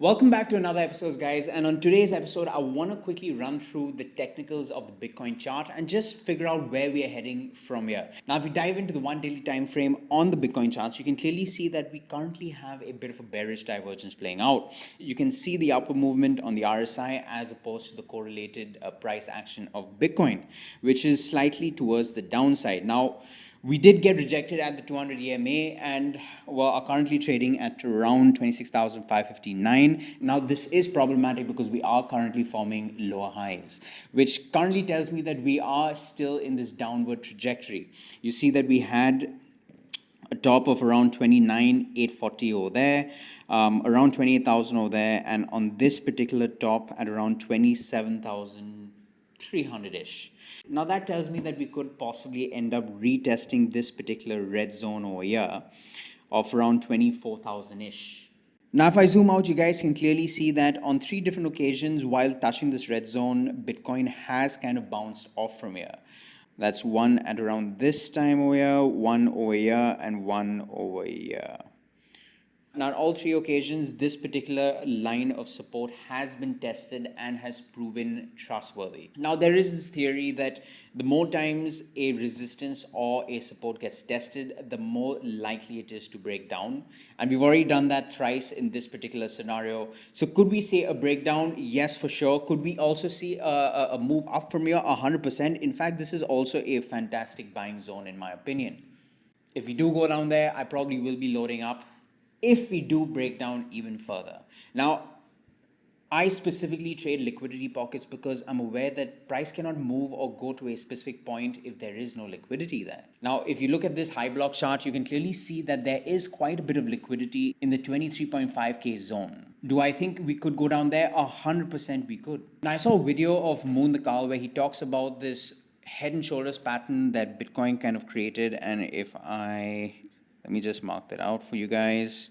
Welcome back to another episode, guys. And on today's episode, I want to quickly run through the technicals of the Bitcoin chart and just figure out where we are heading from here. Now, if we dive into the one daily time frame on the Bitcoin charts, you can clearly see that we currently have a bit of a bearish divergence playing out. You can see the upward movement on the RSI as opposed to the correlated price action of Bitcoin, which is slightly towards the downside. Now, we did get rejected at the 200 EMA and are currently trading at around 26,559. Now, this is problematic because we are currently forming lower highs, which currently tells me that we are still in this downward trajectory. You see that we had a top of around 29,840 over there, around 28,000 over there, and on this particular top at around 27,300-ish. Now that tells me that we could possibly end up retesting this particular red zone over here of around 24,000-ish. Now, if I zoom out, you guys can clearly see that on 3 different occasions while touching this red zone, Bitcoin has kind of bounced off from here. That's one at around this time over here, one over here, and one over here. Now, on all 3 occasions, this particular line of support has been tested and has proven trustworthy. Now, there is this theory that the more times a resistance or a support gets tested, the more likely it is to break down. And we've already done that thrice in this particular scenario. So could we see a breakdown? Yes, for sure. Could we also see a move up from here? 100%. In fact, this is also a fantastic buying zone in my opinion. If we do go down there, I probably will be loading up if we do break down even further. Now, I specifically trade liquidity pockets because I'm aware that price cannot move or go to a specific point if there is no liquidity there. Now, if you look at this high block chart, you can clearly see that there is quite a bit of liquidity in the 23.5K zone. Do I think we could go down there? 100% we could. Now, I saw a video of Moon the Cow where he talks about this head and shoulders pattern that Bitcoin kind of created. And let me just mark that out for you guys.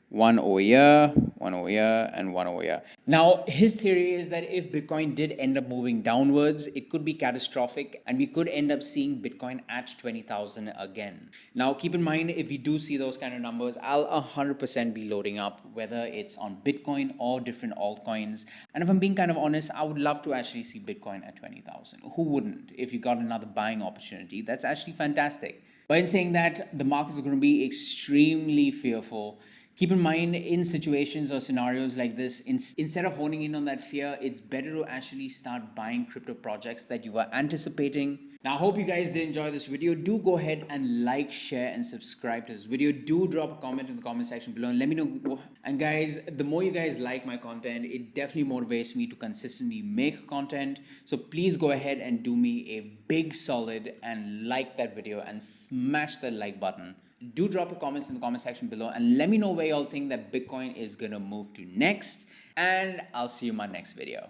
One over here, one over here, and one over here. Now, his theory is that if Bitcoin did end up moving downwards, it could be catastrophic and we could end up seeing Bitcoin at 20,000 again. Now, keep in mind, if we do see those kind of numbers, I'll 100% be loading up, whether it's on Bitcoin or different altcoins. And if I'm being kind of honest, I would love to actually see Bitcoin at 20,000. Who wouldn't? If you got another buying opportunity, that's actually fantastic. But in saying that, the markets are going to be extremely fearful. Keep in mind, in situations or scenarios like this, instead of honing in on that fear, it's better to actually start buying crypto projects that you were anticipating. Now, I hope you guys did enjoy this video. Do go ahead and like, share, and subscribe to this video. Do drop a comment in the comment section below and let me know. And guys, the more you guys like my content, it definitely motivates me to consistently make content. So please go ahead and do me a big solid and like that video and smash that like button. Do drop your comments in the comment section below and let me know where y'all think that Bitcoin is gonna move to next. And I'll see you in my next video.